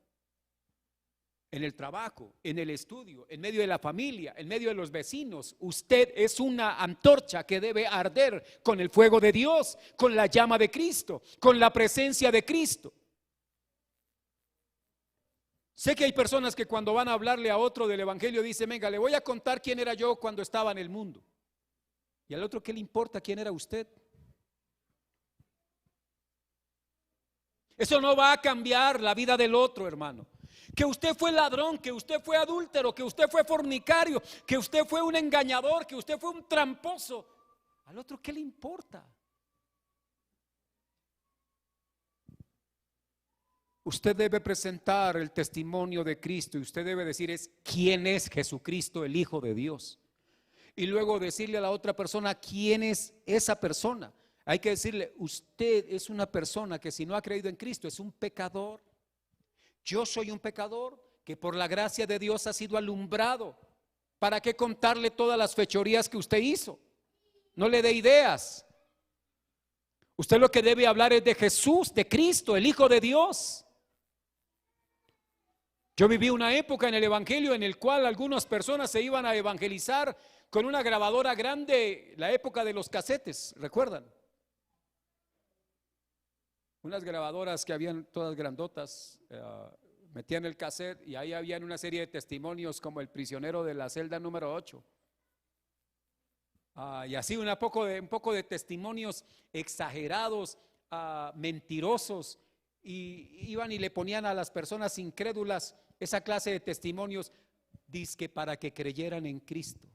En el trabajo, en el estudio, en medio de la familia, en medio de los vecinos. Usted es una antorcha que debe arder con el fuego de Dios, con la llama de Cristo, con la presencia de Cristo. Sé que hay personas que cuando van a hablarle a otro del evangelio dicen: venga, le voy a contar quién era yo cuando estaba en el mundo. Y al otro, ¿qué le importa quién era usted? Eso no va a cambiar la vida del otro, hermano. Que usted fue ladrón, que usted fue adúltero, que usted fue fornicario, que usted fue un engañador, que usted fue un tramposo. Al otro, ¿qué le importa? Usted debe presentar el testimonio de Cristo y usted debe decir quién es Jesucristo, el Hijo de Dios. Y luego decirle a la otra persona quién es esa persona. Hay que decirle: usted es una persona que, si no ha creído en Cristo, es un pecador, Yo soy un pecador que por la gracia de Dios ha sido alumbrado. ¿Para qué contarle todas las fechorías que usted hizo? No le dé ideas. Usted lo que debe hablar es de Jesús, de Cristo, el Hijo de Dios. Yo viví una época en el evangelio en el cual algunas personas se iban a evangelizar con una grabadora grande, la época de los casetes, ¿recuerdan? Unas grabadoras que habían todas grandotas, metían el cassette y ahí habían una serie de testimonios como el prisionero de la celda número 8. Y así un poco de testimonios exagerados, mentirosos, y iban y le ponían a las personas incrédulas esa clase de testimonios, dizque para que creyeran en Cristo.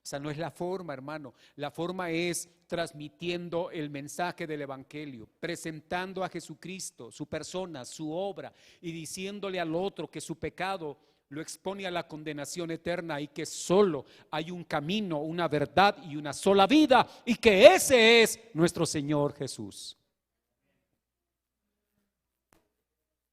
Esa no es la forma, hermano. La forma es transmitiendo el mensaje del evangelio, presentando a Jesucristo, su persona, su obra, y diciéndole al otro que su pecado lo expone a la condenación eterna y que solo hay un camino, una verdad y una sola vida, y que ese es nuestro Señor Jesús,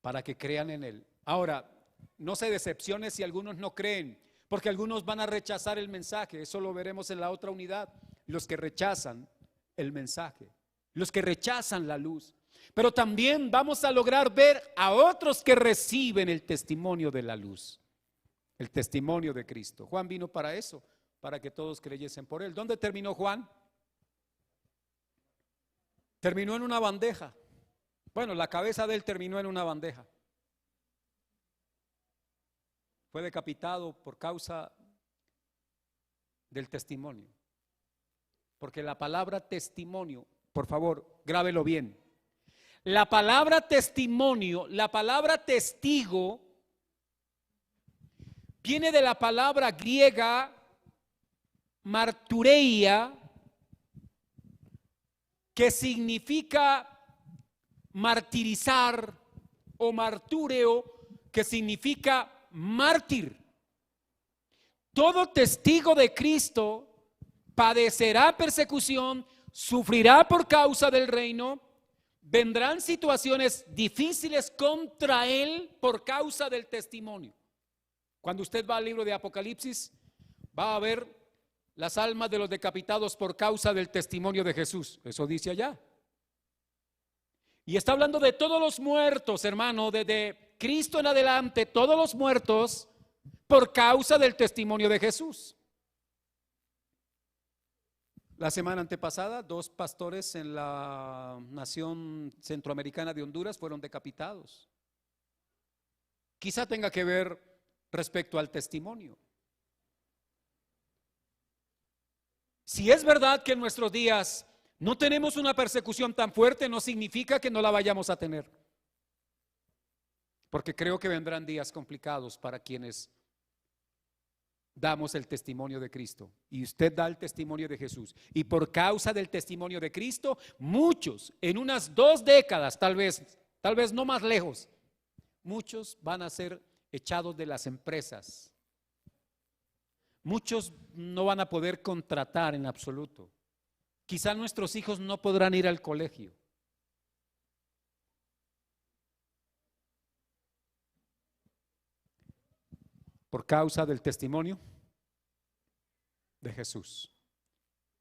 para que crean en Él. Ahora, no se decepcione si algunos no creen, porque algunos van a rechazar el mensaje. Eso lo veremos en la otra unidad. Los que rechazan el mensaje, los que rechazan la luz. Pero también vamos a lograr ver a otros que reciben el testimonio de la luz, el testimonio de Cristo. Juan vino para eso, para que todos creyesen por Él. ¿Dónde terminó Juan? Terminó en una bandeja. Bueno, la cabeza de él terminó en una bandeja. Fue decapitado por causa del testimonio. Porque la palabra testimonio, por favor, grábelo bien. La palabra testimonio, la palabra testigo, viene de la palabra griega martureia, que significa martirizar, o martúreo, que significa mártir. Todo testigo de Cristo padecerá persecución, sufrirá por causa del reino, vendrán situaciones difíciles contra él por causa del testimonio. Cuando usted va al libro de Apocalipsis, va a ver las almas de los decapitados por causa del testimonio de Jesús. Eso dice allá. Y está hablando de todos los muertos, hermano, desde Cristo en adelante, todos los muertos por causa del testimonio de Jesús. La semana antepasada, 2 pastores en la nación centroamericana de Honduras fueron decapitados. Quizá tenga que ver respecto al testimonio. Si es verdad que en nuestros días no tenemos una persecución tan fuerte, no significa que no la vayamos a tener. Porque creo que vendrán días complicados para quienes damos el testimonio de Cristo. Y usted da el testimonio de Jesús. Y por causa del testimonio de Cristo, muchos, en unas 2 décadas, tal vez no más lejos, muchos van a ser echados de las empresas. Muchos no van a poder contratar en absoluto. Quizá nuestros hijos no podrán ir al colegio. Por causa del testimonio de Jesús.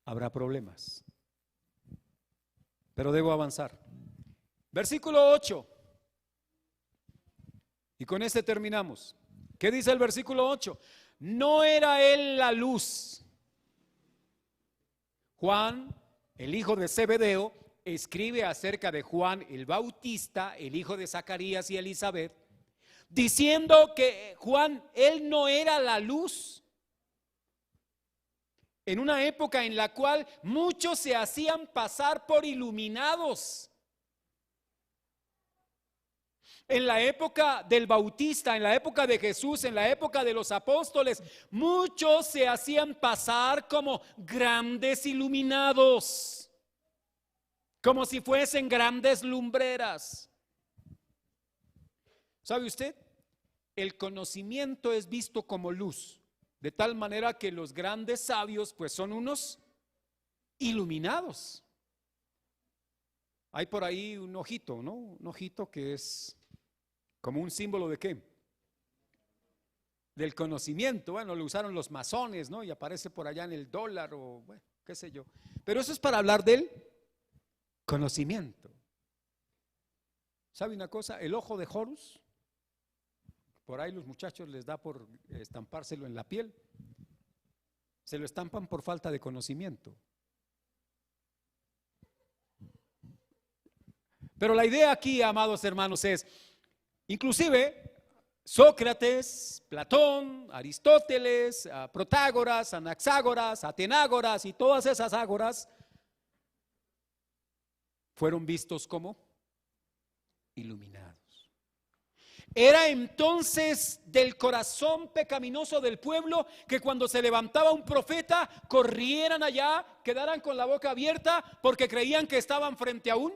Habrá problemas. Pero debo avanzar. Versículo 8. Y con este terminamos. ¿Qué dice el versículo 8? No era él la luz. Juan, el hijo de Zebedeo, escribe acerca de Juan el Bautista, el hijo de Zacarías y Elizabeth, diciendo que Juan, él no era la luz. En una época en la cual muchos se hacían pasar por iluminados. En la época del Bautista, en la época de Jesús, en la época de los apóstoles, muchos se hacían pasar como grandes iluminados, como si fuesen grandes lumbreras. ¿Sabe usted? El conocimiento es visto como luz, de tal manera que los grandes sabios pues son unos iluminados. Hay por ahí un ojito, ¿no? Un ojito que es como un símbolo de ¿qué? Del conocimiento. Bueno, lo usaron los masones, ¿no? Y aparece por allá en el dólar o bueno, qué sé yo. Pero eso es para hablar del conocimiento. ¿Sabe una cosa? El ojo de Horus, por ahí los muchachos les da por estampárselo en la piel. Se lo estampan por falta de conocimiento. Pero la idea aquí, amados hermanos, es, inclusive, Sócrates, Platón, Aristóteles, Protágoras, Anaxágoras, Atenágoras y todas esas ágoras fueron vistos como iluminados. Era entonces del corazón pecaminoso del pueblo que cuando se levantaba un profeta corrieran allá, quedaran con la boca abierta porque creían que estaban frente a un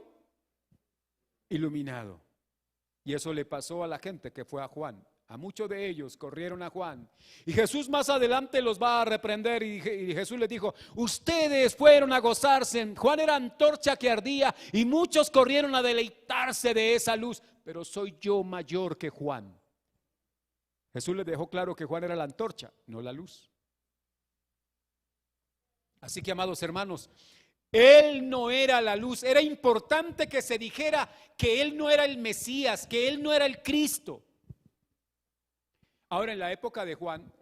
iluminado. Y eso le pasó a la gente que fue a Juan. A muchos de ellos corrieron a Juan. Y Jesús más adelante los va a reprender y Jesús les dijo: ustedes fueron a gozarse. Juan era antorcha que ardía y muchos corrieron a deleitarse de esa luz. Pero soy yo mayor que Juan. Jesús les dejó claro que Juan era la antorcha, no la luz. Así que, amados hermanos, él no era la luz. Era importante que se dijera que él no era el Mesías, que él no era el Cristo. Ahora, en la época de Juan,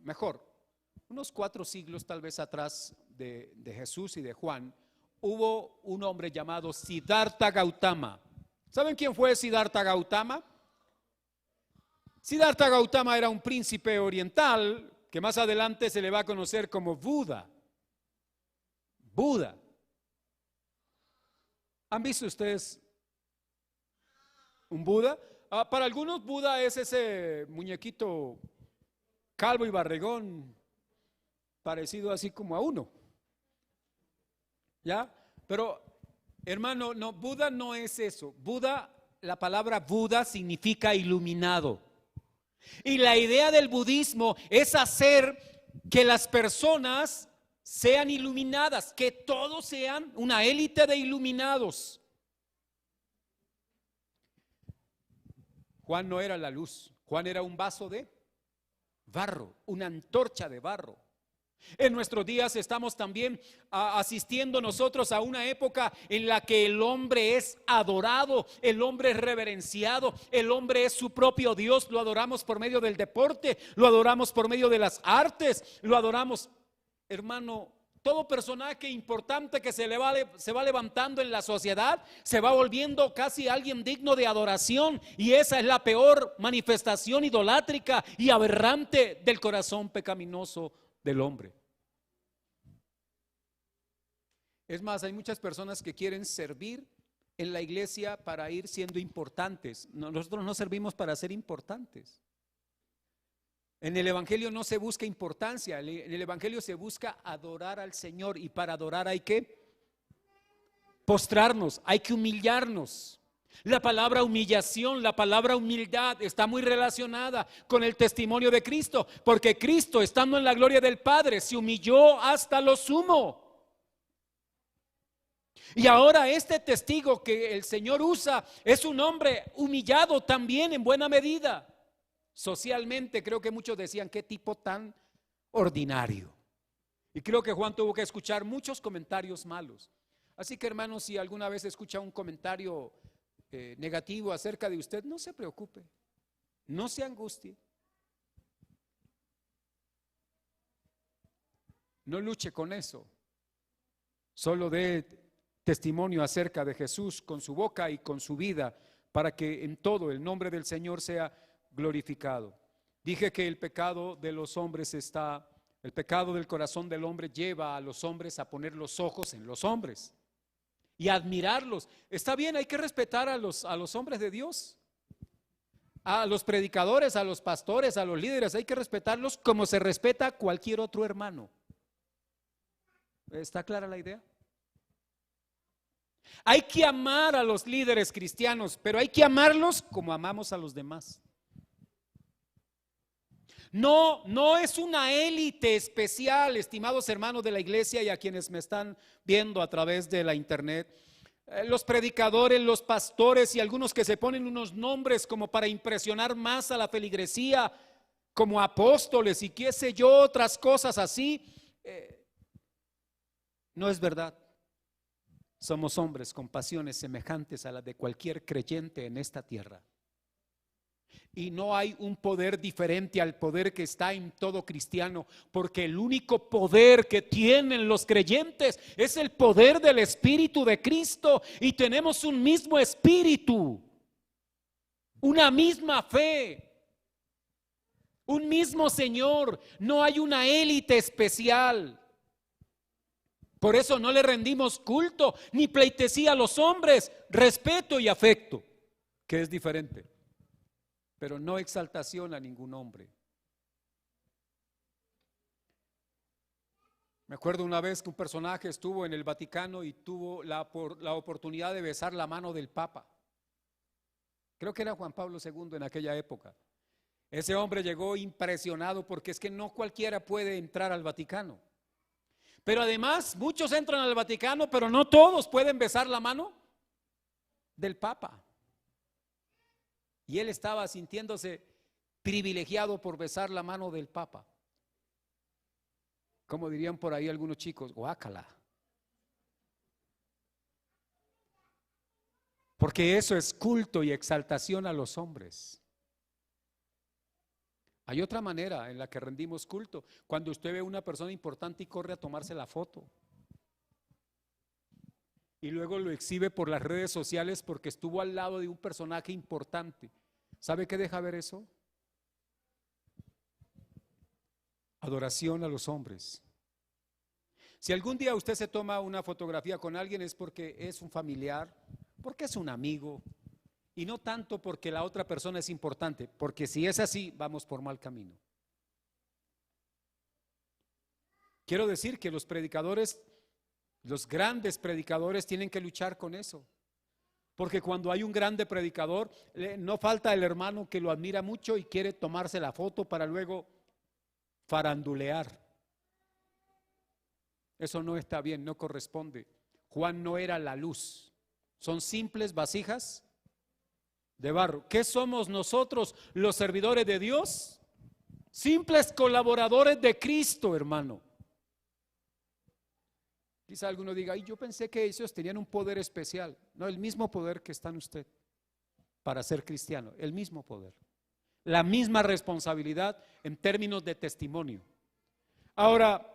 mejor, unos 4 siglos tal vez atrás de Jesús y de Juan, hubo un hombre llamado Siddhartha Gautama. ¿Saben quién fue Siddhartha Gautama? Siddhartha Gautama era un príncipe oriental que más adelante se le va a conocer como Buda. Buda. ¿Han visto ustedes un Buda? Para algunos Buda es ese muñequito calvo y barrigón, parecido así como a uno. ¿Ya? Pero hermano, no, Buda no es eso. Buda, la palabra Buda significa iluminado. Y la idea del budismo es hacer que las personas sean iluminadas, que todos sean una élite de iluminados. Juan no era la luz, Juan era un vaso de barro, una antorcha de barro. En nuestros días estamos también asistiendo nosotros a una época en la que el hombre es adorado, el hombre es reverenciado, el hombre es su propio Dios. Lo adoramos por medio del deporte, lo adoramos por medio de las artes, lo adoramos, hermano. Todo personaje importante que se va levantando en la sociedad se va volviendo casi alguien digno de adoración, y esa es la peor manifestación idolátrica y aberrante del corazón pecaminoso del hombre. Es más, hay muchas personas que quieren servir en la iglesia para ir siendo importantes. Nosotros no servimos para ser importantes. En el evangelio no se busca importancia, en el evangelio se busca adorar al Señor, y para adorar hay que postrarnos, hay que humillarnos. La palabra humillación, la palabra humildad está muy relacionada con el testimonio de Cristo, porque Cristo, estando en la gloria del Padre, se humilló hasta lo sumo. Y ahora este testigo que el Señor usa es un hombre humillado también en buena medida. Socialmente creo que muchos decían: qué tipo tan ordinario. Y creo que Juan tuvo que escuchar muchos comentarios malos. Así que, hermanos, si alguna vez escucha un comentario negativo acerca de usted, no se preocupe, no se angustie, no luche con eso. Solo dé testimonio acerca de Jesús con su boca y con su vida, para que en todo el nombre del Señor sea glorificado. Dije que el pecado de los hombres el pecado del corazón del hombre lleva a los hombres a poner los ojos en los hombres y admirarlos. Está bien, hay que respetar a los hombres de Dios, a los predicadores, a los pastores, a los líderes. Hay que respetarlos como se respeta a cualquier otro hermano. ¿Está clara la idea? Hay que amar a los líderes cristianos, pero hay que amarlos como amamos a los demás. No es una élite especial, estimados hermanos de la iglesia y a quienes me están viendo a través de la internet. Los predicadores, los pastores y algunos que se ponen unos nombres como para impresionar más a la feligresía, como apóstoles y qué sé yo, otras cosas así, no es verdad. Somos hombres con pasiones semejantes a las de cualquier creyente en esta tierra. Y no hay un poder diferente al poder que está en todo cristiano, porque el único poder que tienen los creyentes es el poder del Espíritu de Cristo, y tenemos un mismo espíritu, una misma fe, un mismo Señor. No hay una élite especial. Por eso no le rendimos culto ni pleitesía a los hombres, respeto y afecto, que es diferente, pero no exaltación a ningún hombre. Me acuerdo una vez que un personaje estuvo en el Vaticano y tuvo la oportunidad de besar la mano del Papa. Creo que era Juan Pablo II en aquella época. Ese hombre llegó impresionado porque es que no cualquiera puede entrar al Vaticano. Pero además muchos entran al Vaticano, pero no todos pueden besar la mano del Papa. Y él estaba sintiéndose privilegiado por besar la mano del Papa. Como dirían por ahí algunos chicos, guácala. Porque eso es culto y exaltación a los hombres. Hay otra manera en la que rendimos culto. Cuando usted ve a una persona importante y corre a tomarse la foto, y luego lo exhibe por las redes sociales porque estuvo al lado de un personaje importante. ¿Sabe qué deja ver eso? Adoración a los hombres. Si algún día usted se toma una fotografía con alguien, es porque es un familiar, porque es un amigo, y no tanto porque la otra persona es importante, porque si es así, vamos por mal camino. Quiero decir que los predicadores, los grandes predicadores, tienen que luchar con eso. Porque cuando hay un grande predicador, no falta el hermano que lo admira mucho y quiere tomarse la foto para luego farandulear. Eso no está bien, no corresponde. Juan no era la luz, son simples vasijas de barro. ¿Qué somos nosotros, los servidores de Dios? Simples colaboradores de Cristo, hermano. Quizá alguno diga, yo pensé que ellos tenían un poder especial. No, el mismo poder que está en usted para ser cristiano, el mismo poder, la misma responsabilidad en términos de testimonio. Ahora,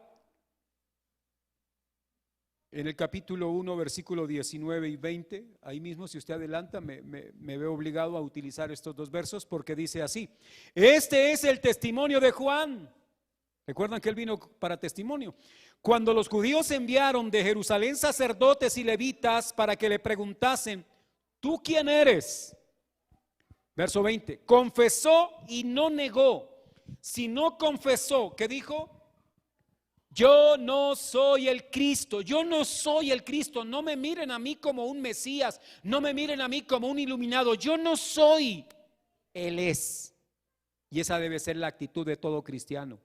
en el capítulo 1, versículo 19 y 20, ahí mismo, si usted adelanta, me veo obligado a utilizar estos dos versos porque dice así: este es el testimonio de Juan. ¿Recuerdan que él vino para testimonio? Cuando los judíos enviaron de Jerusalén sacerdotes y levitas para que le preguntasen, ¿tú quién eres? Verso 20, confesó y no negó. Si no confesó, ¿qué dijo? Yo no soy el Cristo, yo no soy el Cristo. No me miren a mí como un Mesías, no me miren a mí como un iluminado. Yo no soy, Él es. Y esa debe ser la actitud de todo cristiano.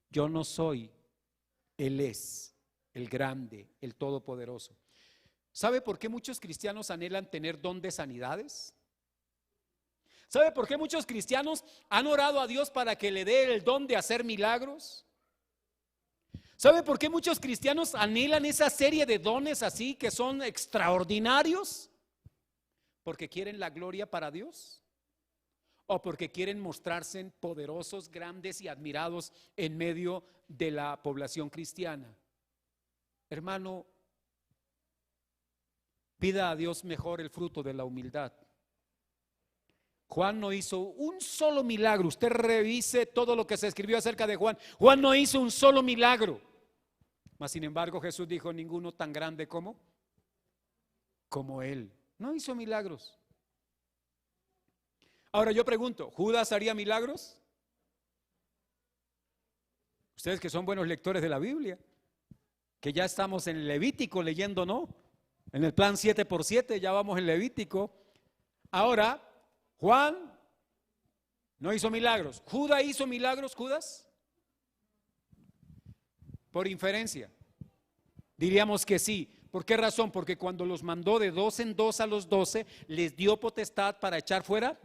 Yo no soy, Él es, el grande, el todopoderoso. ¿Sabe por qué muchos cristianos anhelan tener don de sanidades? ¿Sabe por qué muchos cristianos han orado a Dios para que le dé el don de hacer milagros? ¿Sabe por qué muchos cristianos anhelan esa serie de dones así que son extraordinarios? ¿Porque quieren la gloria para Dios? ¿O porque quieren mostrarse poderosos, grandes y admirados en medio de la población cristiana? Hermano, pida a Dios mejor el fruto de la humildad. Juan no hizo un solo milagro. Usted revise todo lo que se escribió acerca de Juan. Juan no hizo un solo milagro. Mas sin embargo Jesús dijo, ninguno tan grande como él. No hizo milagros. Ahora yo pregunto, ¿Judas haría milagros? Ustedes que son buenos lectores de la Biblia, que ya estamos en el Levítico leyendo, ¿no? En el plan 7x7 ya vamos en Levítico. Ahora, Juan no hizo milagros. ¿Judas hizo milagros, Judas? Por inferencia, diríamos que sí, ¿Por qué razón? Porque cuando los mandó de dos en dos a los 12, les dio potestad para echar fuera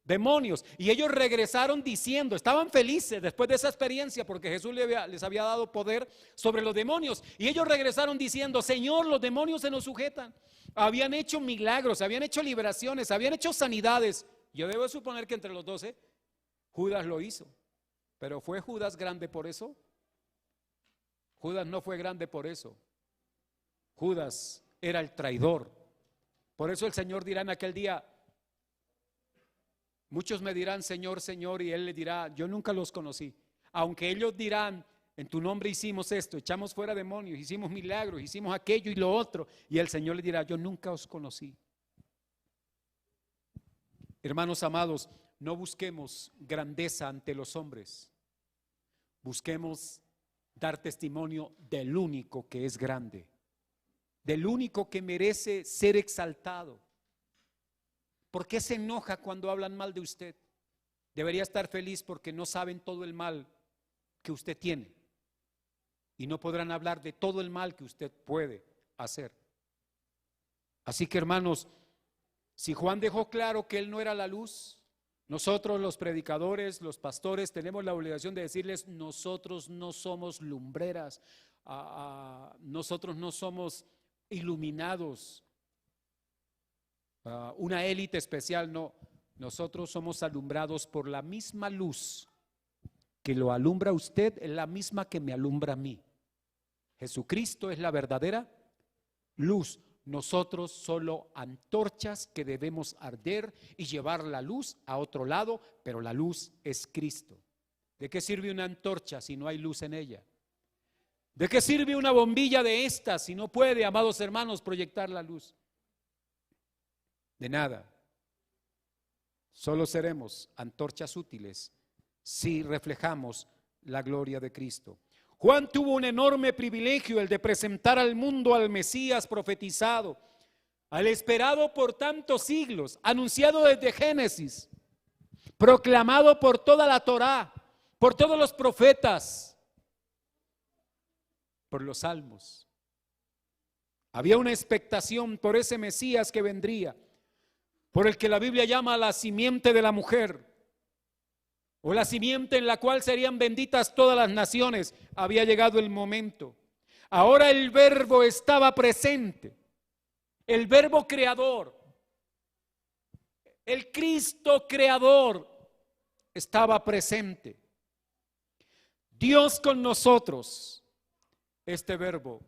demonios. Y ellos regresaron diciendo, estaban felices después de esa experiencia porque Jesús les había dado poder sobre los demonios. Y ellos regresaron diciendo, Señor, los demonios se nos sujetan. Habían hecho milagros, habían hecho liberaciones, habían hecho sanidades. Yo debo suponer que entre los 12 Judas lo hizo. Pero ¿fue Judas grande por eso? Judas no fue grande por eso. Judas era el traidor. Por eso el Señor dirá en aquel día, muchos me dirán Señor, Señor, y Él le dirá, yo nunca los conocí. Aunque ellos dirán, en tu nombre hicimos esto, echamos fuera demonios, hicimos milagros, hicimos aquello y lo otro, y el Señor le dirá, yo nunca os conocí. Hermanos amados, no busquemos grandeza ante los hombres, busquemos dar testimonio del único que es grande, del único que merece ser exaltado. ¿Por qué se enoja cuando hablan mal de usted? Debería estar feliz porque no saben todo el mal que usted tiene y no podrán hablar de todo el mal que usted puede hacer. Así que, hermanos, si Juan dejó claro que él no era la luz, nosotros los predicadores, los pastores, tenemos la obligación de decirles, nosotros no somos lumbreras, nosotros no somos iluminados, una élite especial, no. Nosotros somos alumbrados por la misma luz que lo alumbra a usted, es la misma que me alumbra a mí. Jesucristo es la verdadera luz. Nosotros solo antorchas que debemos arder y llevar la luz a otro lado, pero la luz es Cristo. ¿De qué sirve una antorcha si no hay luz en ella? ¿De qué sirve una bombilla de estas si no puede, amados hermanos, proyectar la luz? De nada. Solo seremos antorchas útiles si reflejamos la gloria de Cristo. Juan tuvo un enorme privilegio, el de presentar al mundo al Mesías profetizado, al esperado por tantos siglos, anunciado desde Génesis, proclamado por toda la Torá, por todos los profetas, por los salmos. Había una expectación por ese Mesías que vendría, por el que la Biblia llama la simiente de la mujer, o la simiente en la cual serían benditas todas las naciones. Había llegado el momento. Ahora el Verbo estaba presente, el Verbo creador, el Cristo creador estaba presente. Dios con nosotros, este Verbo,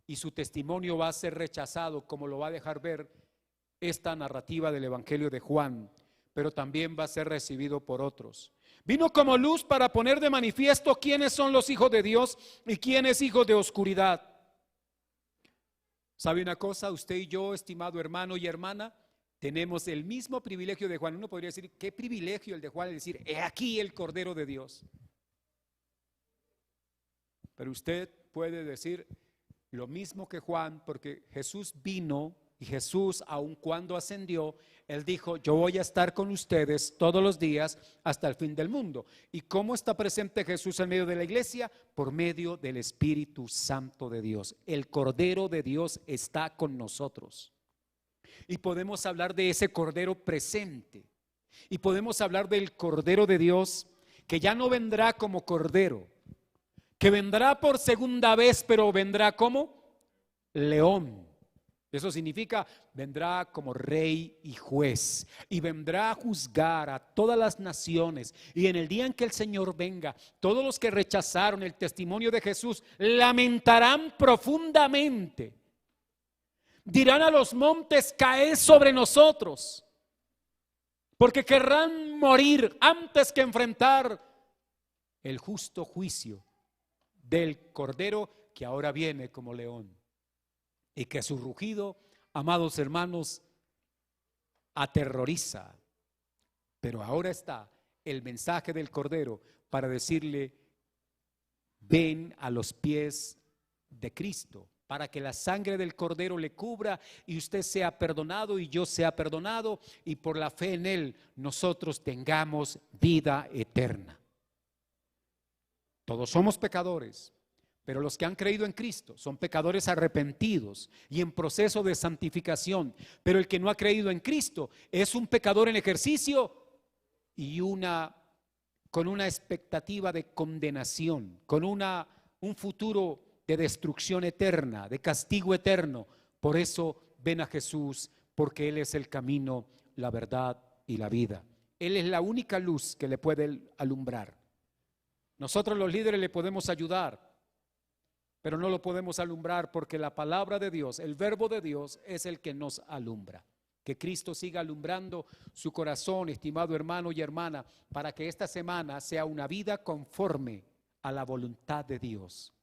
y su testimonio va a ser rechazado, como lo va a dejar ver esta narrativa del Evangelio de Juan, pero también va a ser recibido por otros. Vino como luz para poner de manifiesto quiénes son los hijos de Dios y quiénes hijos de oscuridad. ¿Sabe una cosa? Usted y yo, estimado hermano y hermana, tenemos el mismo privilegio de Juan. Uno podría decir, ¿qué privilegio el de Juan? Es decir, he aquí el Cordero de Dios. Pero usted puede decir lo mismo que Juan, porque Jesús vino. Y Jesús, aun cuando ascendió, Él dijo, yo voy a estar con ustedes todos los días hasta el fin del mundo. ¿Y cómo está presente Jesús en medio de la iglesia? Por medio del Espíritu Santo de Dios. El Cordero de Dios está con nosotros. Y podemos hablar de ese Cordero presente. Y podemos hablar del Cordero de Dios que ya no vendrá como Cordero, que vendrá por segunda vez, pero vendrá como león. Eso significa, vendrá como rey y juez y vendrá a juzgar a todas las naciones. Y en el día en que el Señor venga, todos los que rechazaron el testimonio de Jesús lamentarán profundamente. Dirán a los montes, caed sobre nosotros, porque querrán morir antes que enfrentar el justo juicio del Cordero que ahora viene como león. Y que su rugido, amados hermanos, aterroriza. Pero ahora está el mensaje del Cordero para decirle, ven a los pies de Cristo, para que la sangre del Cordero le cubra y usted sea perdonado y yo sea perdonado, y por la fe en Él nosotros tengamos vida eterna. Todos somos pecadores, Pero los que han creído en Cristo son pecadores arrepentidos y en proceso de santificación. Pero el que no ha creído en Cristo es un pecador en ejercicio y con una expectativa de condenación, con un futuro de destrucción eterna, de castigo eterno. Por eso ven a Jesús, porque Él es el camino, la verdad y la vida. Él es la única luz que le puede alumbrar. Nosotros los líderes le podemos ayudar, pero no lo podemos alumbrar porque la palabra de Dios, el verbo de Dios es el que nos alumbra. Que Cristo siga alumbrando su corazón, estimado hermano y hermana, para que esta semana sea una vida conforme a la voluntad de Dios.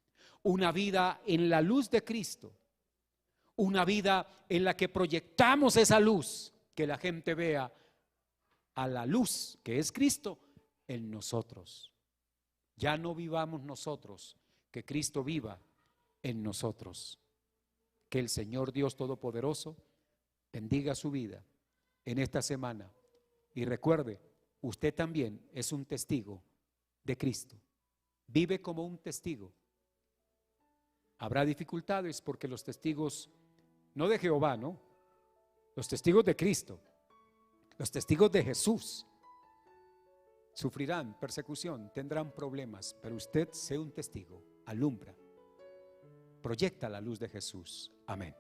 Una vida en la luz de Cristo. Una vida en la que proyectamos esa luz, que la gente vea a la luz que es Cristo en nosotros. Ya no vivamos nosotros, que Cristo viva en nosotros. Que el Señor Dios Todopoderoso bendiga su vida en esta semana. Y recuerde, usted también es un testigo de Cristo. Vive como un testigo. Habrá dificultades porque los testigos, no de Jehová, ¿no? Los testigos de Cristo, los testigos de Jesús, sufrirán persecución, tendrán problemas, pero usted sea un testigo, alumbra, proyecta la luz de Jesús. Amén.